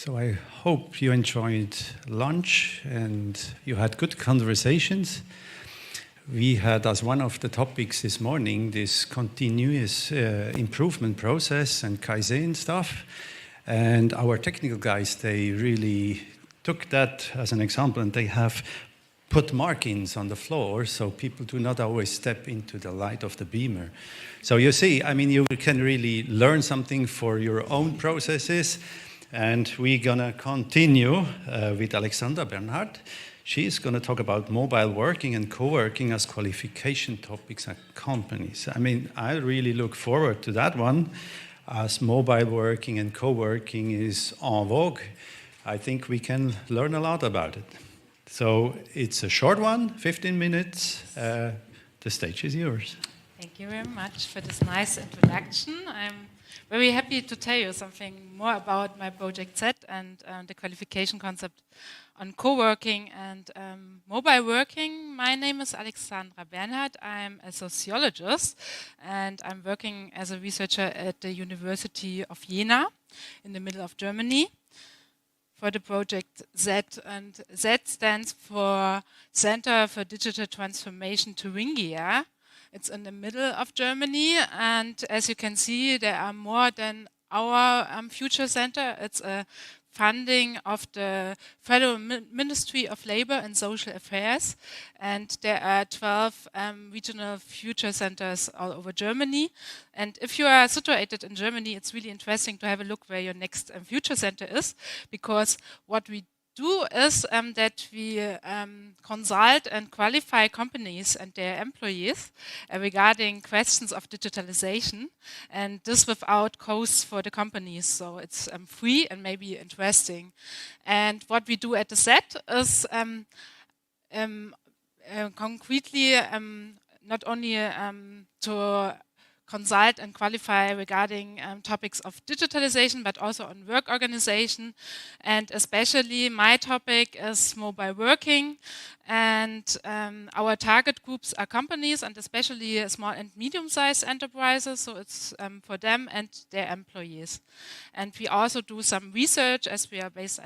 So I hope you enjoyed lunch and you had good conversations. We had as one of the topics this morning this continuous improvement process and Kaizen stuff. And our technical guys, they really took that as an example, and they have put markings on the floor so people do not always step into the light of the beamer. So you see, I mean, you can really learn something for your own processes. And we're going to continue with Alexandra Bernhardt. She's going to talk about mobile working and co-working as qualification topics at companies. I mean, I really look forward to that one, as mobile working and co-working is en vogue. I think we can learn a lot about it. So it's a short one, 15 minutes. The stage is yours. Thank you very much for this nice introduction. I'm very happy to tell you something more about my project Z and the qualification concept on co-working and mobile working. My name is Alexandra Bernhardt. I'm a sociologist and I'm working as a researcher at the University of Jena in the middle of Germany for the project Z. And Z stands for Center for Digital Transformation Thuringia. It's in the middle of Germany, and as you can see, there are more than our future center. It's a funding of the Federal Ministry of Labor and Social Affairs, and there are 12 regional future centers all over Germany. And if you are situated in Germany, it's really interesting to have a look where your next future center is, because what we do is that we consult and qualify companies and their employees regarding questions of digitalization, and this without costs for the companies, so it's free and maybe interesting. And what we do at the set is concretely not only to consult and qualify regarding topics of digitalization, but also on work organization. And especially my topic is mobile working. And our target groups are companies and especially small and medium-sized enterprises. So it's for them and their employees. And we also do some research as we are based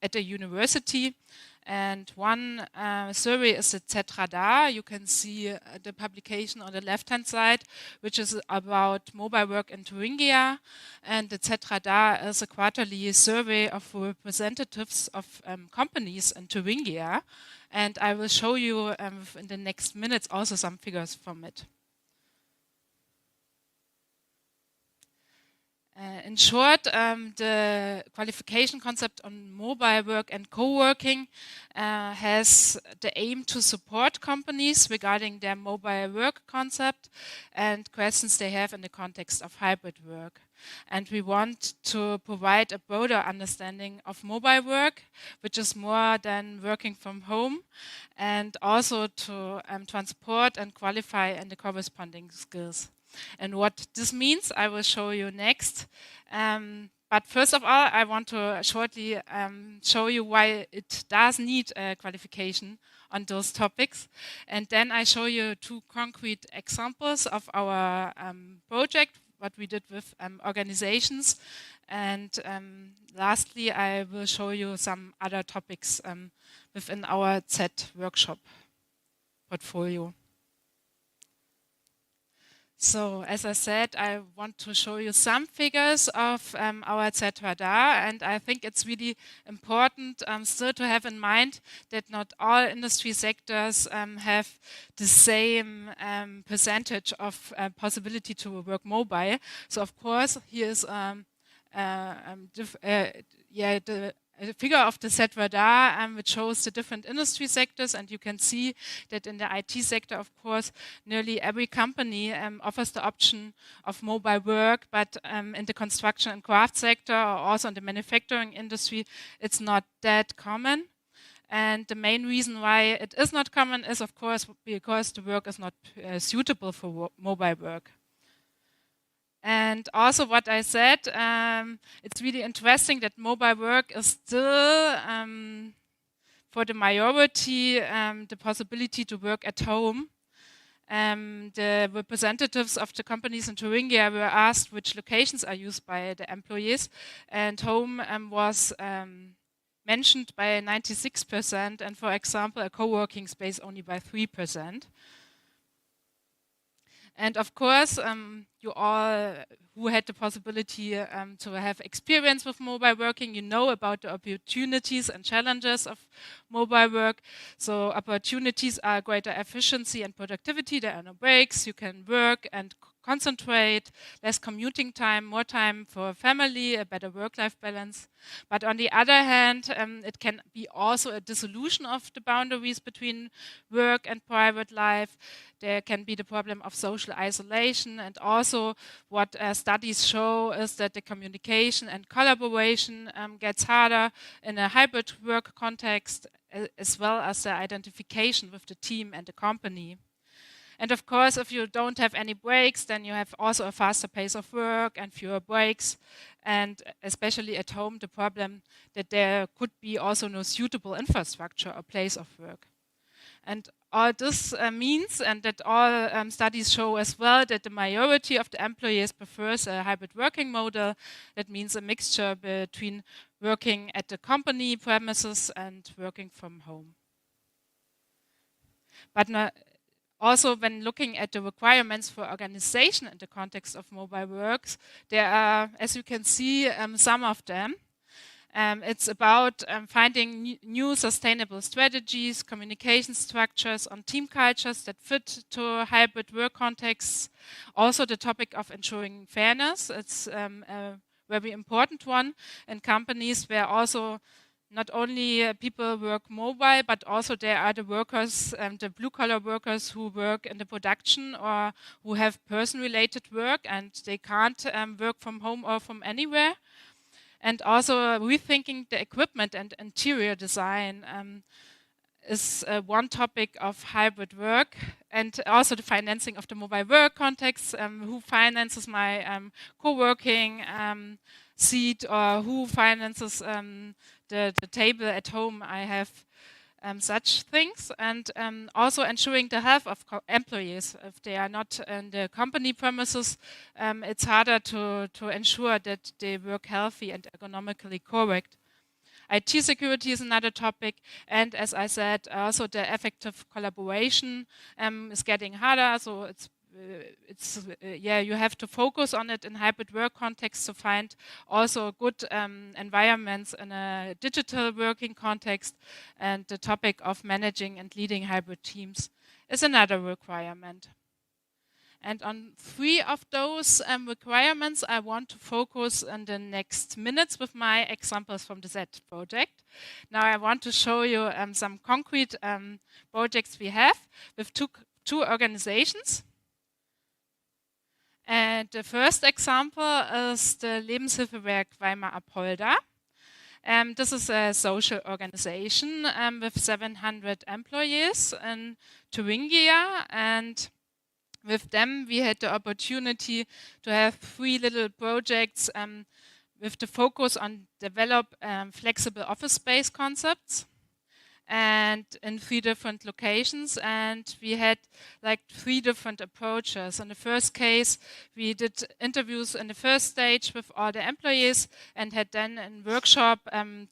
at a university. And one survey is the ZeTT. You can see the publication on the left-hand side, which is about mobile work in Thuringia. And the ZeTT is a quarterly survey of representatives of companies in Thuringia. And I will show you in the next minutes also some figures from it. In short, the qualification concept on mobile work and co-working has the aim to support companies regarding their mobile work concept and questions they have in the context of hybrid work. And we want to provide a broader understanding of mobile work, which is more than working from home, and also to transport and qualify in the corresponding skills. And what this means, I will show you next. But first of all, I want to shortly show you why it does need a qualification on those topics. And then I show you two concrete examples of our project, what we did with organizations. And lastly, I will show you some other topics within our Z workshop portfolio. So, as I said, I want to show you some figures of our ZeTT, and I think it's really important still to have in mind that not all industry sectors have the same percentage of possibility to work mobile. So, of course, here is the figure of the ZeTT, which shows the different industry sectors, and you can see that in the IT sector, of course, nearly every company offers the option of mobile work, but in the construction and craft sector, or also in the manufacturing industry, it's not that common. And the main reason why it is not common is, of course, because the work is not suitable for mobile work. And also what I said, it's really interesting that mobile work is still, for the majority, the possibility to work at home. The representatives of the companies in Thuringia were asked which locations are used by the employees, and home was mentioned by 96%, and for example, a co-working space only by 3%. And of course, you all who had the possibility to have experience with mobile working, you know about the opportunities and challenges of mobile work. So opportunities are greater efficiency and productivity. There are no breaks. You can work and concentrate, less commuting time, more time for family, a better work-life balance. But on the other hand, it can be also a dissolution of the boundaries between work and private life. There can be the problem of social isolation, and also what studies show is that the communication and collaboration gets harder in a hybrid work context, as well as the identification with the team and the company. And of course, if you don't have any breaks, then you have also a faster pace of work and fewer breaks. And especially at home, the problem that there could be also no suitable infrastructure or place of work. And all this means, and that all studies show as well, that the majority of the employees prefers a hybrid working model. That means a mixture between working at the company premises and working from home. But also, when looking at the requirements for organization in the context of mobile works, there are, as you can see, some of them. It's about finding new sustainable strategies, communication structures on team cultures that fit to hybrid work contexts. Also, the topic of ensuring fairness, it's a very important one in companies where also not only people work mobile, but also there are the workers, the blue-collar workers who work in the production or who have person-related work, and they can't work from home or from anywhere. And also rethinking the equipment and interior design is one topic of hybrid work, and also the financing of the mobile work context. Who finances my co-working seat, or who finances the table at home? I have such things, and also ensuring the health of employees. If they are not in the company premises, it's harder to ensure that they work healthy and ergonomically correct. IT security is another topic, and as I said, also the effective collaboration is getting harder. So you have to focus on it in hybrid work context to find also good environments in a digital working context. And the topic of managing and leading hybrid teams is another requirement. And on 3 of those requirements, I want to focus in the next minutes with my examples from the ZeTT project. Now I want to show you some concrete projects we have with two organizations. And the first example is the Lebenshilfewerk Weimar-Apolda. This is a social organization with 700 employees in Thuringia, and with them we had the opportunity to have 3 little projects with the focus on develop flexible office space concepts, and in 3 different locations, and we had like 3 different approaches. In the first case, we did interviews in the first stage with all the employees and had then a workshop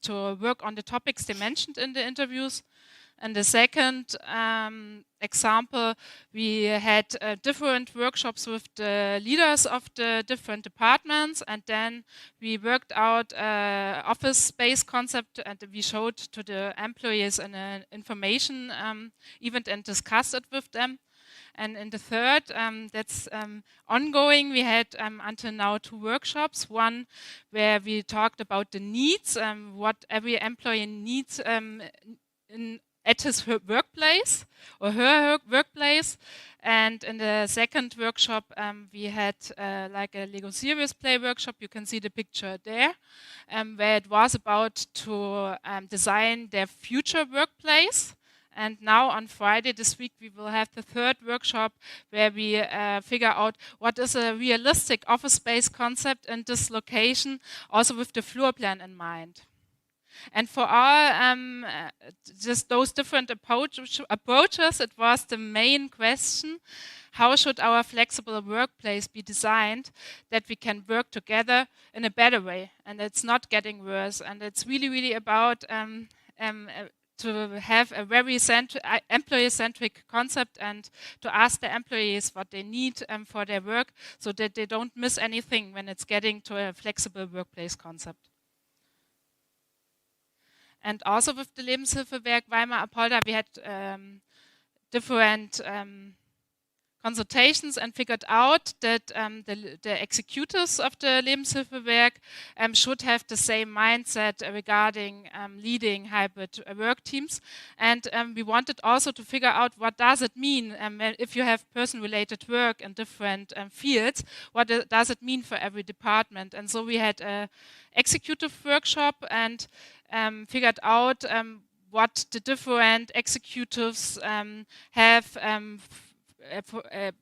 to work on the topics they mentioned in the interviews. In the second example, we had different workshops with the leaders of the different departments, and then we worked out an office space concept, and we showed to the employees in an information event and discussed it with them. And in the third, that's ongoing, we had until now 2 workshops. One where we talked about the needs, what every employee needs at his workplace or her workplace. And in the second workshop, we had like a Lego Serious Play workshop. You can see the picture there, where it was about to design their future workplace. And now on Friday this week, we will have the third workshop where we figure out what is a realistic office space concept in this location, also with the floor plan in mind. And for all just those different approaches, it was the main question how should our flexible workplace be designed that we can work together in a better way, and it's not getting worse. And it's really, really about to have a very employee-centric concept and to ask the employees what they need for their work so that they don't miss anything when it's getting to a flexible workplace concept. And also with the Lebenshilfewerk Weimar Apolda, we had different consultations and figured out that the executives of the Lebenshilfewerk should have the same mindset regarding leading hybrid work teams. And we wanted also to figure out what does it mean if you have person-related work in different fields, what does it mean for every department. And so we had an executive workshop and figured out what the different executives have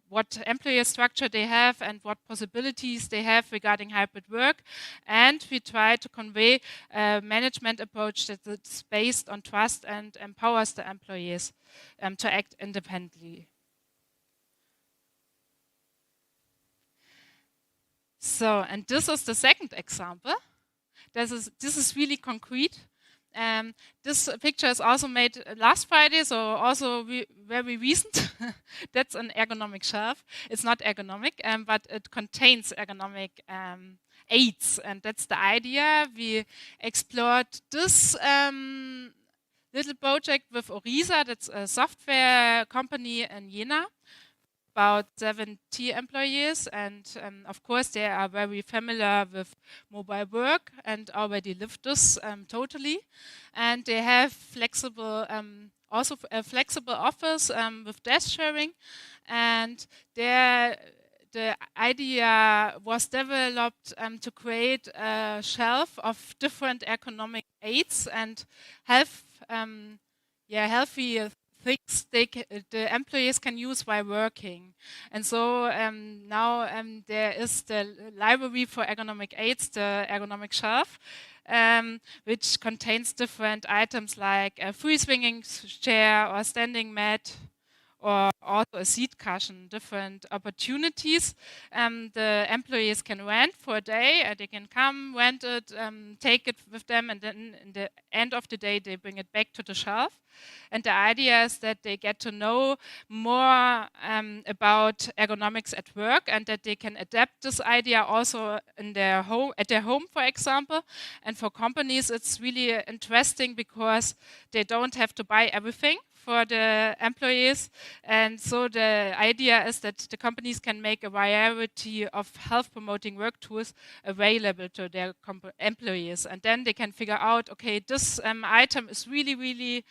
what employer structure they have and what possibilities they have regarding hybrid work. And we try to convey a management approach that's based on trust and empowers the employees to act independently. So, and this is the second example. This is really concrete. This picture is also made last Friday, so also very recent. That's an ergonomic shelf. It's not ergonomic, but it contains ergonomic aids, and that's the idea. We explored this little project with Orisa, that's a software company in Jena, about ZeTT employees, and of course they are very familiar with mobile work and already lived this totally. And they have flexible, also a flexible office with desk sharing, and the idea was developed to create a shelf of different ergonomic aids and have healthy things the employees can use while working. And so now there is the library for ergonomic aids, the ergonomic shelf, which contains different items like a free swinging chair or standing mat, or also a seat cushion, different opportunities. The employees can rent for a day, they can come, rent it, take it with them, and then in the end of the day they bring it back to the shelf. And the idea is that they get to know more about ergonomics at work, and that they can adapt this idea also in their home, at their home, for example. And for companies, it's really interesting because they don't have to buy everything for the employees. And so the idea is that the companies can make a variety of health promoting work tools available to their employees. And then they can figure out, okay, this item is really, really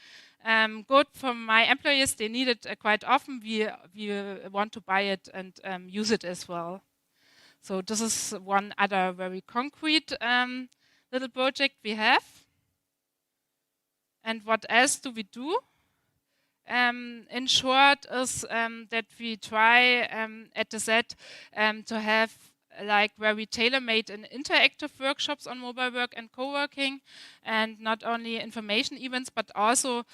good for my employees. They need it quite often. We want to buy it and use it as well. So this is one other very concrete little project we have. And what else do we do? In short, is that we try at the Z to have like very tailor-made and interactive workshops on mobile work and co-working, and not only information events, but also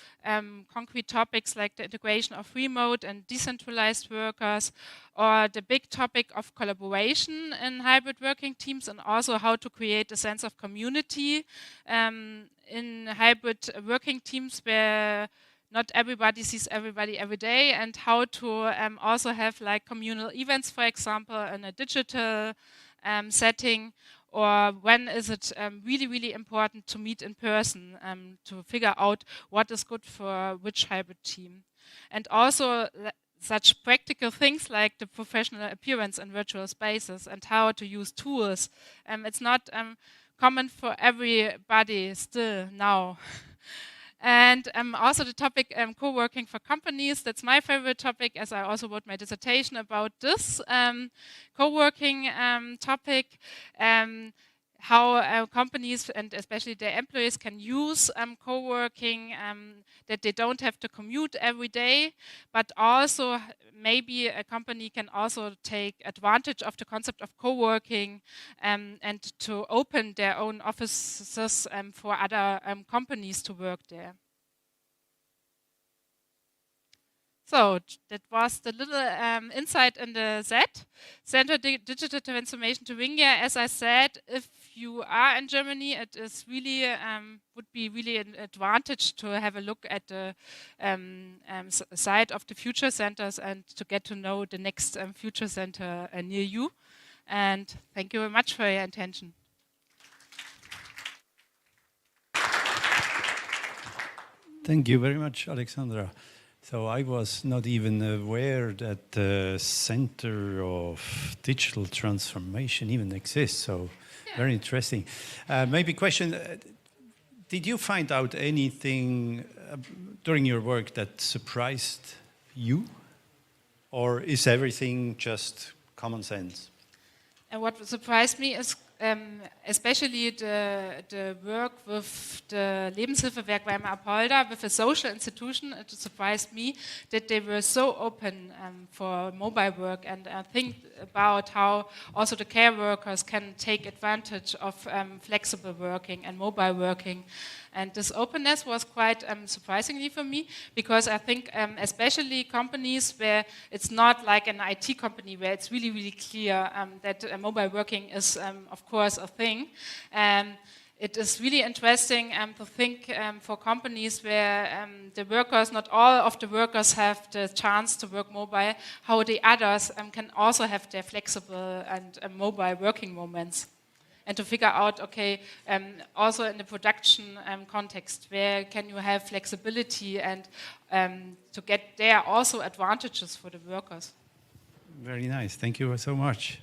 concrete topics like the integration of remote and decentralized workers, or the big topic of collaboration in hybrid working teams, and also how to create a sense of community in hybrid working teams where not everybody sees everybody every day, and how to also have like communal events, for example, in a digital setting, or when is it really, really important to meet in person to figure out what is good for which hybrid team. And also such practical things like the professional appearance in virtual spaces and how to use tools. It's not common for everybody still now. And also the topic co-working for companies, that's my favorite topic, as I also wrote my dissertation about this co-working topic, how companies and especially their employees can use co-working, that they don't have to commute every day, but also maybe a company can also take advantage of the concept of co-working and to open their own offices for other companies to work there. So that was the little insight in the Z Center Digital Transformation Thuringia. As I said, if you are in Germany, it is really would be really an advantage to have a look at the site of the future centers and to get to know the next future center near you. And thank you very much for your attention. Thank you very much, Alexandra. So I was not even aware that the Center of Digital Transformation even exists. So very interesting. Maybe question, did you find out anything during your work that surprised you? Or is everything just common sense? And what surprised me is especially the work with the Lebenshilfewerk Weimar Apolda, with a social institution. It surprised me that they were so open for mobile work, and think about how also the care workers can take advantage of flexible working and mobile working. And this openness was quite surprisingly for me, because I think especially companies where it's not like an IT company where it's really, really clear that mobile working is, of course, a thing. It is really interesting to think for companies where the workers, not all of the workers have the chance to work mobile, how the others can also have their flexible and mobile working moments. And to figure out, okay, also in the production context, where can you have flexibility and to get there also advantages for the workers. Very nice. Thank you so much.